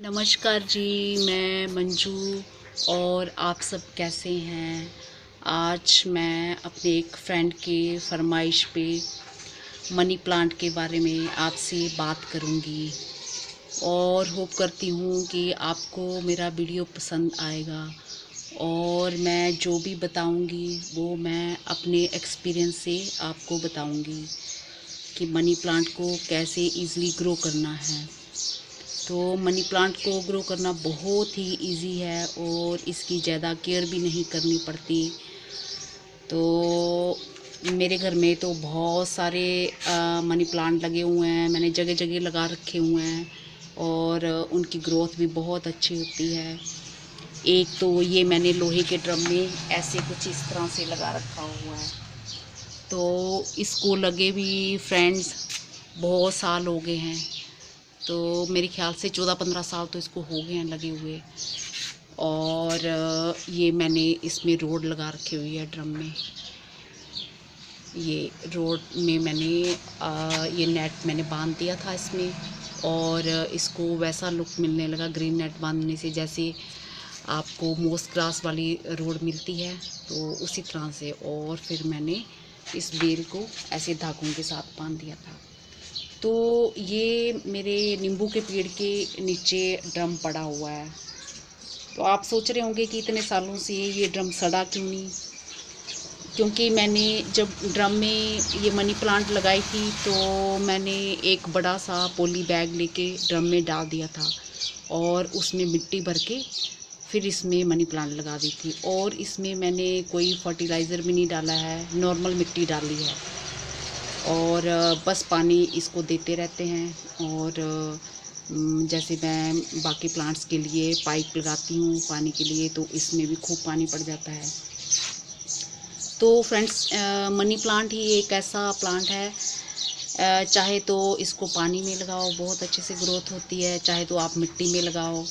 नमस्कार जी, मैं मंजू। और आप सब कैसे हैं। आज मैं अपने एक फ्रेंड के फरमाइश पे मनी प्लांट के बारे में आपसे बात करूंगी और होप करती हूँ कि आपको मेरा वीडियो पसंद आएगा। और मैं जो भी बताऊंगी वो मैं अपने एक्सपीरियंस से आपको बताऊंगी कि मनी प्लांट को कैसे इजीली ग्रो करना है। तो मनी प्लांट को ग्रो करना बहुत ही इजी है और इसकी ज़्यादा केयर भी नहीं करनी पड़ती। तो मेरे घर में तो बहुत सारे मनी प्लांट लगे हुए हैं, मैंने जगह जगह लगा रखे हुए हैं और उनकी ग्रोथ भी बहुत अच्छी होती है। एक तो ये मैंने लोहे के ड्रम में ऐसे कुछ इस तरह से लगा रखा हुआ है। तो इसको लगे भी फ्रेंड्स बहुत साल हो गए हैं। तो मेरे ख्याल से 14-15 साल तो इसको हो गए हैं लगे हुए। और ये मैंने इसमें रोड लगा रखी हुई है ड्रम में। ये रोड में मैंने ये नेट मैंने बांध दिया था इसमें और इसको वैसा लुक मिलने लगा ग्रीन नेट बांधने से, जैसे आपको मोस ग्रास वाली रोड मिलती है तो उसी तरह से। और फिर मैंने इस बेल को ऐसे धागों के साथ बांध दिया था। तो ये मेरे नींबू के पेड़ के नीचे ड्रम पड़ा हुआ है। तो आप सोच रहे होंगे कि इतने सालों से ये ड्रम सड़ा क्यों नहीं। क्योंकि मैंने जब ड्रम में ये मनी प्लांट लगाई थी तो मैंने एक बड़ा सा पॉली बैग लेके ड्रम में डाल दिया था और उसमें मिट्टी भर के फिर इसमें मनी प्लांट लगा दी थी। और इसमें मैंने कोई फर्टिलाइज़र भी नहीं डाला है, नॉर्मल मिट्टी डाली है और बस पानी इसको देते रहते हैं। और जैसे मैं बाकी प्लांट्स के लिए पाइप लगाती हूँ पानी के लिए, तो इसमें भी खूब पानी पड़ जाता है। तो फ्रेंड्स, मनी प्लांट ही एक ऐसा प्लांट है, चाहे तो इसको पानी में लगाओ बहुत अच्छे से ग्रोथ होती है, चाहे तो आप मिट्टी में लगाओ।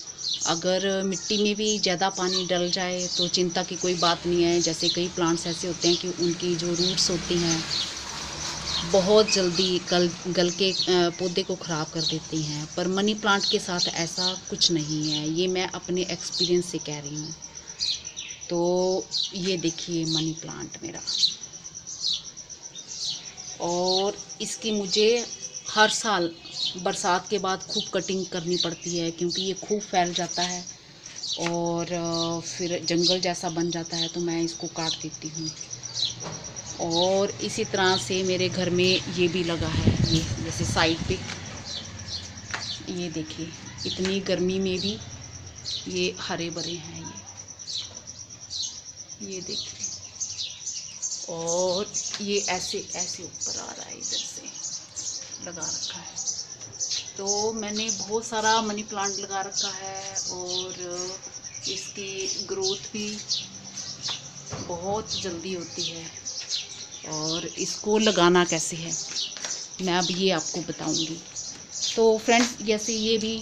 अगर मिट्टी में भी ज़्यादा पानी डल जाए तो चिंता की कोई बात नहीं है। जैसे कई प्लांट्स ऐसे होते हैं कि उनकी जो रूट्स होती हैं बहुत जल्दी गल के पौधे को ख़राब कर देती हैं, पर मनी प्लांट के साथ ऐसा कुछ नहीं है। ये मैं अपने एक्सपीरियंस से कह रही हूँ। तो ये देखिए मनी प्लांट मेरा, और इसकी मुझे हर साल बरसात के बाद खूब कटिंग करनी पड़ती है क्योंकि ये खूब फैल जाता है और फिर जंगल जैसा बन जाता है, तो मैं इसको काट देती हूँ। और इसी तरह से मेरे घर में ये भी लगा है, ये जैसे साइड पे ये देखिए, इतनी गर्मी में भी ये हरे भरे हैं। ये देखिए, और ये ऐसे ऐसे ऊपर आ रहा है, इधर से लगा रखा है। तो मैंने बहुत सारा मनी प्लांट लगा रखा है और इसकी ग्रोथ भी बहुत जल्दी होती है। और इसको लगाना कैसे है मैं अब ये आपको बताऊंगी। तो फ्रेंड्स, जैसे ये भी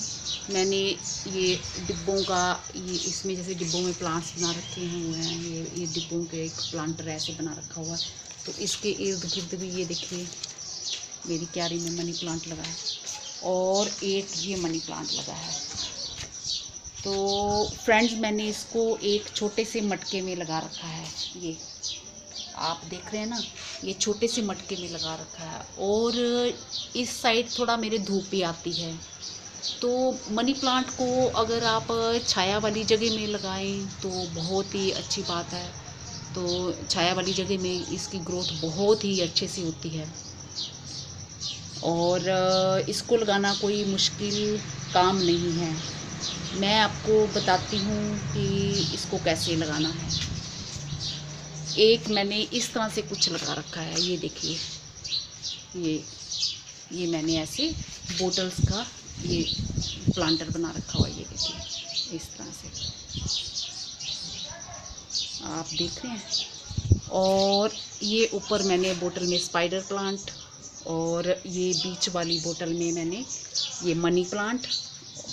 मैंने ये डिब्बों का, ये इसमें जैसे डिब्बों में प्लांट्स बना रखे हुए हैं, ये डिब्बों के एक प्लांटर ऐसे बना रखा हुआ है। तो इसके इर्द गिर्द भी ये देखिए मेरी क्यारी में मनी प्लांट लगा है और एक ये मनी प्लांट लगा है। तो फ्रेंड्स, मैंने इसको एक छोटे से मटके में लगा रखा है। ये आप देख रहे हैं ना, ये छोटे से मटके में लगा रखा है। और इस साइड थोड़ा मेरे धूप भी आती है। तो मनी प्लांट को अगर आप छाया वाली जगह में लगाएं तो बहुत ही अच्छी बात है। तो छाया वाली जगह में इसकी ग्रोथ बहुत ही अच्छे से होती है। और इसको लगाना कोई मुश्किल काम नहीं है। मैं आपको बताती हूँ कि इसको कैसे लगाना है। एक मैंने इस तरह से कुछ लगा रखा है, ये देखिए, ये मैंने ऐसे बोटल्स का ये प्लांटर बना रखा हुआ है। ये देखिए इस तरह से आप देख रहे हैं। और ये ऊपर मैंने बोतल में स्पाइडर प्लांट और ये बीच वाली बोतल में मैंने ये मनी प्लांट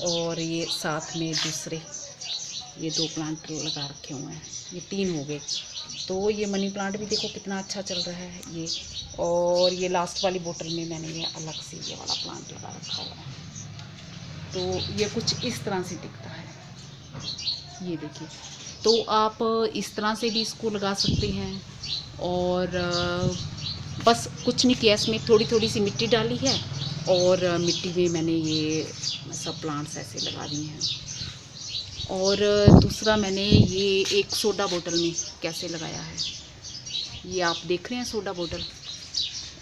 और ये साथ में दूसरे ये 2 प्लांट लगा रखे हुए हैं। ये 3 हो गए। तो ये मनी प्लांट भी देखो कितना अच्छा चल रहा है ये। और ये लास्ट वाली बोतल में मैंने ये अलग से ये वाला प्लांट लगा रखा हुआ है। तो ये कुछ इस तरह से दिखता है, ये देखिए। तो आप इस तरह से भी इसको लगा सकते हैं। और बस कुछ नहीं किया, इसमें थोड़ी थोड़ी सी मिट्टी डाली है और मिट्टी में मैंने ये सब प्लांट्स ऐसे लगा दिए हैं। और दूसरा मैंने ये एक सोडा बोतल में कैसे लगाया है, ये आप देख रहे हैं सोडा बोतल।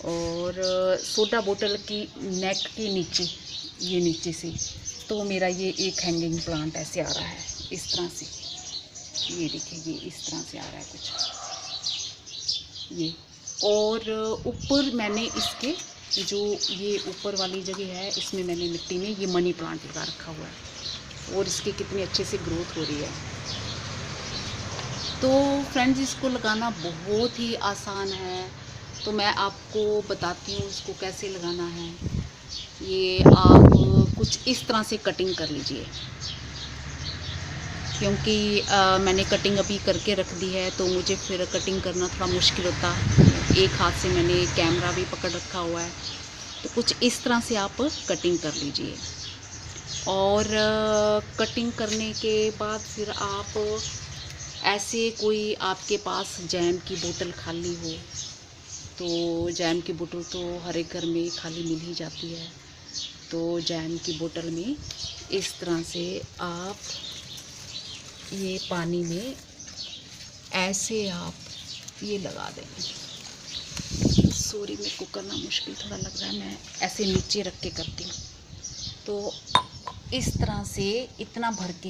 और सोडा बोतल की नेक के नीचे, ये नीचे से तो मेरा ये एक हैंगिंग प्लांट ऐसे आ रहा है इस तरह से, ये देखिए, ये इस तरह से आ रहा है कुछ ये। और ऊपर मैंने इसके जो ये ऊपर वाली जगह है, इसमें मैंने मिट्टी में ये मनी प्लांट लगा रखा हुआ है और इसकी कितनी अच्छे से ग्रोथ हो रही है। तो फ्रेंड्स, इसको लगाना बहुत ही आसान है, तो मैं आपको बताती हूँ इसको कैसे लगाना है। ये आप कुछ इस तरह से कटिंग कर लीजिए, क्योंकि मैंने कटिंग अभी करके रख दी है तो मुझे फिर कटिंग करना थोड़ा मुश्किल होता। एक हाथ से मैंने कैमरा भी पकड़ रखा हुआ है, तो कुछ इस तरह से आप कटिंग कर लीजिए। और कटिंग करने के बाद फिर आप ऐसे, कोई आपके पास जैम की बोतल खाली हो, तो जैम की बोतल तो हर एक घर में खाली मिल ही जाती है, तो जैम की बोतल में इस तरह से आप ये पानी में ऐसे आप ये लगा दें। सॉरी, मेरे को करना मुश्किल थोड़ा लग रहा है, मैं ऐसे नीचे रख के करती हूँ। तो इस तरह से इतना भर के,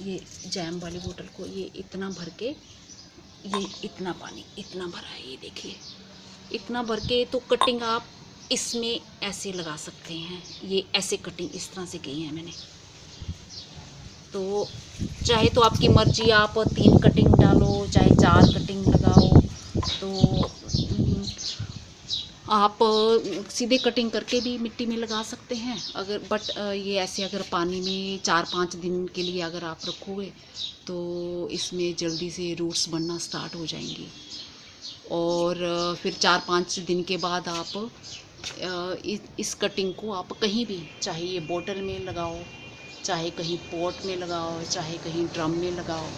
ये जैम वाली बोतल को ये इतना भर के, ये इतना पानी इतना भरा है, ये देखिए इतना भर के। तो कटिंग आप इसमें ऐसे लगा सकते हैं, ये ऐसे कटिंग इस तरह से की है मैंने। तो चाहे तो आपकी मर्जी, आप 3 कटिंग डालो चाहे 4 कटिंग लगाओ, तो आप सीधे कटिंग करके भी मिट्टी में लगा सकते हैं। अगर बट ये ऐसे अगर पानी में 4-5 दिन के लिए अगर आप रखोगे तो इसमें जल्दी से रूट्स बनना स्टार्ट हो जाएंगी। और फिर 4-5 दिन के बाद आप इस कटिंग को आप कहीं भी, चाहे ये बोतल में लगाओ, चाहे कहीं पॉट में लगाओ, चाहे कहीं ड्रम में लगाओ,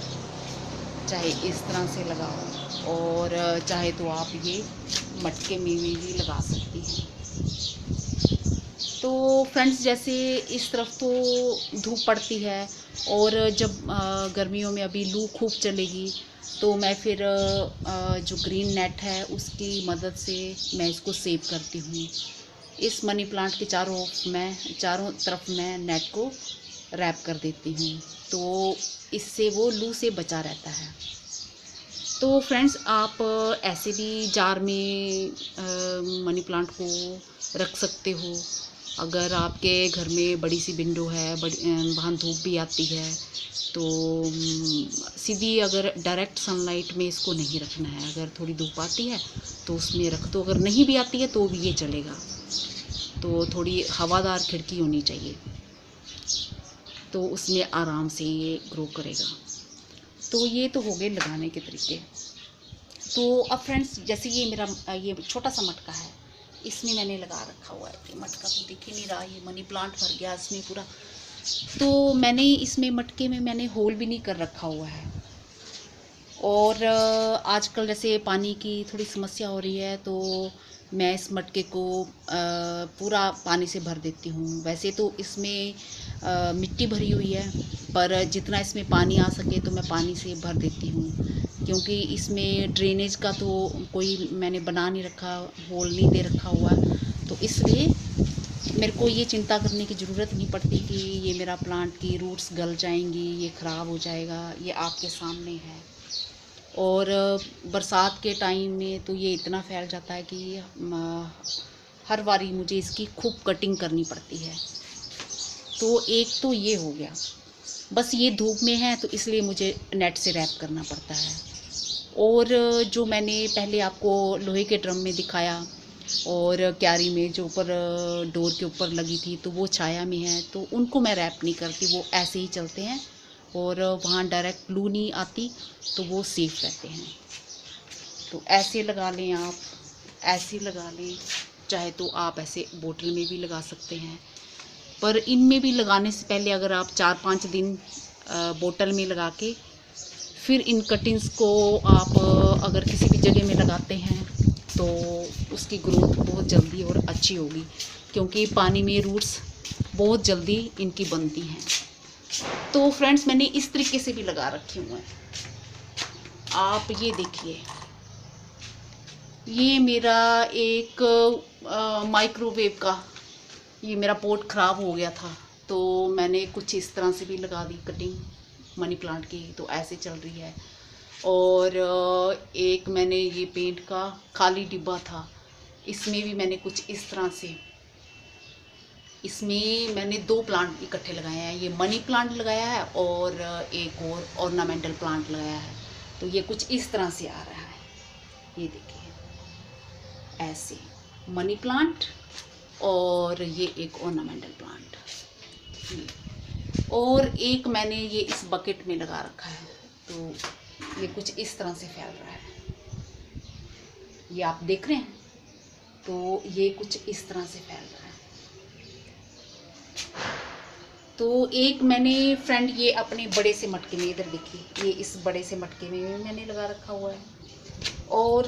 चाहे इस तरह से लगाओ, और चाहे तो आप ये मटके में भी लगा सकती हैं। तो फ्रेंड्स, जैसे इस तरफ तो धूप पड़ती है, और जब गर्मियों में अभी लू खूब चलेगी, तो मैं फिर जो ग्रीन नेट है उसकी मदद से मैं इसको सेव करती हूँ। इस मनी प्लांट के चारों तरफ मैं नेट को रैप कर देती हूँ, तो इससे वो लू से बचा रहता है। तो फ्रेंड्स, आप ऐसे भी जार में मनी प्लांट को रख सकते हो। अगर आपके घर में बड़ी सी विंडो है, वहाँ धूप भी आती है, तो सीधी अगर डायरेक्ट सनलाइट में इसको नहीं रखना है। अगर थोड़ी धूप आती है तो उसमें रख दो, अगर नहीं भी आती है तो भी ये चलेगा। तो थोड़ी हवादार खिड़की होनी चाहिए, तो उसमें आराम से ये ग्रो करेगा। तो ये तो हो गए लगाने के तरीके। तो अब फ्रेंड्स, जैसे ये मेरा ये छोटा सा मटका है, इसमें मैंने लगा रखा हुआ है। ये मटका तो दिख ही नहीं रहा, ये मनी प्लांट भर गया इसमें पूरा। तो मैंने इसमें मटके में मैंने होल भी नहीं कर रखा हुआ है। और आजकल जैसे पानी की थोड़ी समस्या हो रही है, तो मैं इस मटके को पूरा पानी से भर देती हूँ। वैसे तो इसमें मिट्टी भरी हुई है, पर जितना इसमें पानी आ सके तो मैं पानी से भर देती हूँ, क्योंकि इसमें ड्रेनेज का तो कोई मैंने बना नहीं रखा, होल नहीं दे रखा हुआ, तो इसलिए मेरे को ये चिंता करने की ज़रूरत नहीं पड़ती कि ये मेरा प्लांट की रूट्स गल जाएंगी, ये ख़राब हो जाएगा। ये आपके सामने है। और बरसात के टाइम में तो ये इतना फैल जाता है कि हर बारी मुझे इसकी खूब कटिंग करनी पड़ती है। तो एक तो ये हो गया, बस ये धूप में है तो इसलिए मुझे नेट से रैप करना पड़ता है। और जो मैंने पहले आपको लोहे के ड्रम में दिखाया और क्यारी में जो ऊपर डोर के ऊपर लगी थी, तो वो छाया में है, तो उनको मैं रैप नहीं करती, वो ऐसे ही चलते हैं और वहाँ डायरेक्ट लू नहीं आती, तो वो सेफ रहते हैं। तो ऐसे लगा लें आप, ऐसे लगा लें, चाहे तो आप ऐसे बोतल में भी लगा सकते हैं। पर इनमें भी लगाने से पहले अगर आप 4-5 दिन बोतल में लगा के फिर इन कटिंग्स को आप अगर किसी भी जगह में लगाते हैं तो उसकी ग्रोथ बहुत जल्दी और अच्छी होगी, क्योंकि पानी में रूट्स बहुत जल्दी इनकी बनती हैं। तो फ्रेंड्स, मैंने इस तरीके से भी लगा रखे हुए हैं। आप ये देखिए, ये मेरा एक माइक्रोवेव का ये मेरा पॉट ख़राब हो गया था, तो मैंने कुछ इस तरह से भी लगा दी कटिंग मनी प्लांट की, तो ऐसे चल रही है। और एक मैंने ये पेंट का खाली डिब्बा था, इसमें भी मैंने कुछ इस तरह से, इसमें मैंने 2 प्लांट इकट्ठे लगाए हैं। ये मनी प्लांट लगाया है और एक और ऑर्नामेंटल प्लांट लगाया है। तो ये कुछ इस तरह से आ रहा है, ये देखिए, ऐसे मनी प्लांट और ये एक ऑर्नामेंटल प्लांट। और एक मैंने ये इस बकेट में लगा रखा है, तो ये कुछ इस तरह से फैल रहा है, ये आप देख रहे हैं। तो ये कुछ इस तरह से फैल रहा है। तो एक मैंने फ्रेंड ये अपने बड़े से मटके में, इधर देखिए, ये इस बड़े से मटके में मैंने लगा रखा हुआ है। और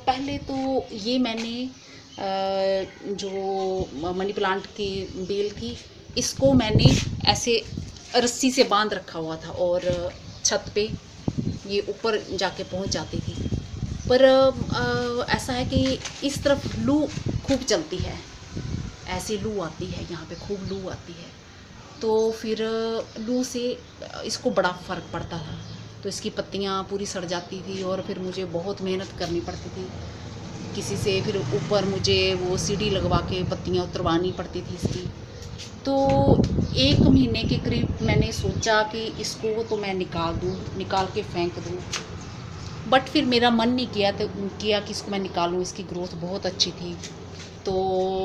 पहले तो ये मैंने जो मनी प्लांट की बेल थी, इसको मैंने ऐसे रस्सी से बांध रखा हुआ था और छत पे ये ऊपर जाके पहुंच जाती थी। पर ऐसा है कि इस तरफ लू खूब चलती है, ऐसी लू आती है, यहाँ पे खूब लू आती है। तो फिर लू से इसको बड़ा फ़र्क पड़ता था, तो इसकी पत्तियाँ पूरी सड़ जाती थी और फिर मुझे बहुत मेहनत करनी पड़ती थी किसी से। फिर ऊपर मुझे वो सीढ़ी लगवा के पत्तियाँ उतरवानी पड़ती थी इसकी। तो 1 महीने के करीब मैंने सोचा कि इसको तो मैं निकाल के फेंक दूँ, बट फिर मेरा मन नहीं किया कि इसको मैं निकालूं। इसकी ग्रोथ बहुत अच्छी थी। तो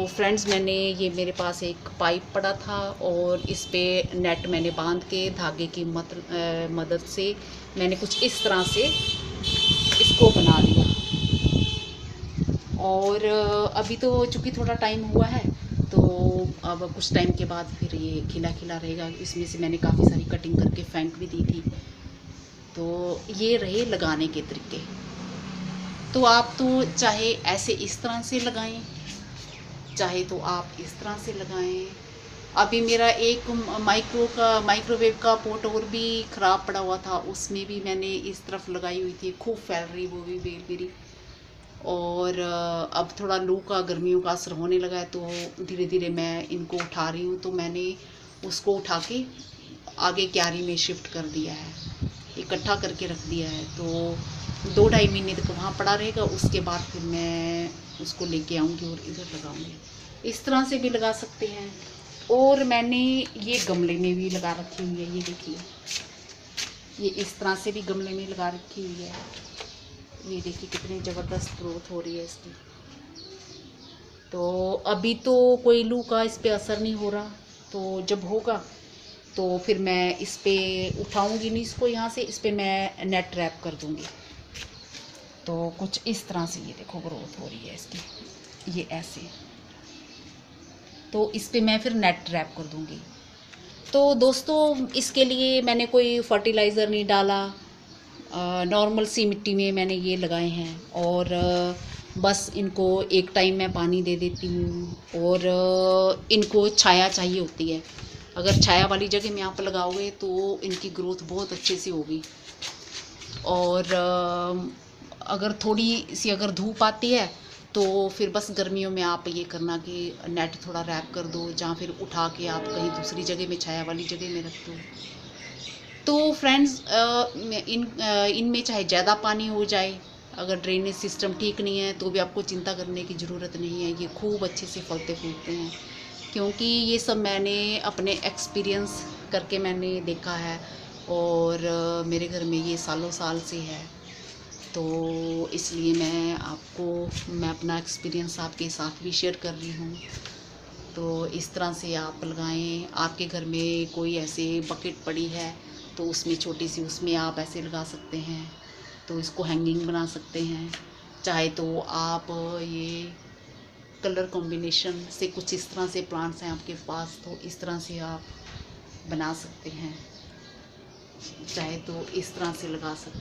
फ्रेंड्स, मैंने ये, मेरे पास एक पाइप पड़ा था और इस पे नेट मैंने बांध के धागे की मदद से मैंने कुछ इस तरह से इसको बना लिया। और अभी तो चूँकि थोड़ा टाइम हुआ है, तो अब कुछ टाइम के बाद फिर ये खिला खिला रहेगा। इसमें से मैंने काफ़ी सारी कटिंग करके फेंक भी दी थी। तो ये रहे लगाने के तरीके। तो आप तो चाहे ऐसे इस तरह से लगाएं, चाहे तो आप इस तरह से लगाएं। अभी मेरा एक माइक्रोवेव का पोट और भी ख़राब पड़ा हुआ था, उसमें भी मैंने इस तरफ लगाई हुई थी, खूब फैल रही वो भी बेल मेरी। और अब थोड़ा लू का, गर्मियों का असर होने लगा है, तो धीरे धीरे मैं इनको उठा रही हूँ। तो मैंने उसको उठा के आगे क्यारी में शिफ्ट कर दिया है, इकट्ठा करके रख दिया है। तो 2-2.5 महीने तक वहाँ पड़ा रहेगा, उसके बाद फिर मैं उसको लेके आऊँगी और इधर लगाऊँगी। इस तरह से भी लगा सकते हैं। और मैंने ये गमले में भी लगा रखी हुई है, ये देखिए, ये इस तरह से भी गमले में लगा रखी हुई है। ये देखिए कितनी ज़बरदस्त ग्रोथ हो रही है इसकी। तो अभी तो कोई लू का इस पे असर नहीं हो रहा, तो जब होगा तो फिर मैं इस पे उठाऊंगी नहीं इसको यहाँ से, इस पे मैं नेट रैप कर दूंगी। तो कुछ इस तरह से ये देखो ग्रोथ हो रही है इसकी, ये ऐसे। तो इस पे मैं फिर नेट रैप कर दूंगी। तो दोस्तों, इसके लिए मैंने कोई फर्टिलाइज़र नहीं डाला, नॉर्मल सी मिट्टी में मैंने ये लगाए हैं। और बस इनको एक टाइम मैं पानी दे देती हूँ। और इनको छाया चाहिए होती है, अगर छाया वाली जगह में आप लगाओगे तो इनकी ग्रोथ बहुत अच्छे से होगी। और अगर थोड़ी सी अगर धूप आती है तो फिर बस गर्मियों में आप ये करना कि नेट थोड़ा रैप कर दो, जहाँ फिर उठा के आप कहीं दूसरी जगह में, छाया वाली जगह में रख दो। तो फ्रेंड्स, इनमें चाहे ज़्यादा पानी हो जाए, अगर ड्रेनेज सिस्टम ठीक नहीं है तो भी आपको चिंता करने की ज़रूरत नहीं है। ये खूब अच्छे से फलते फूलते हैं, क्योंकि ये सब मैंने अपने एक्सपीरियंस करके मैंने देखा है। और मेरे घर में ये सालों साल से है, तो इसलिए मैं अपना एक्सपीरियंस आपके साथ भी शेयर कर रही हूँ। तो इस तरह से आप लगाएं। आपके घर में कोई ऐसे बकेट पड़ी है तो उसमें छोटी सी, उसमें आप ऐसे लगा सकते हैं, तो इसको हैंगिंग बना सकते हैं। चाहे तो आप ये कलर कॉम्बिनेशन से कुछ इस तरह से प्लांट्स हैं आपके पास तो इस तरह से आप बना सकते हैं, चाहे तो इस तरह से लगा सकते हैं।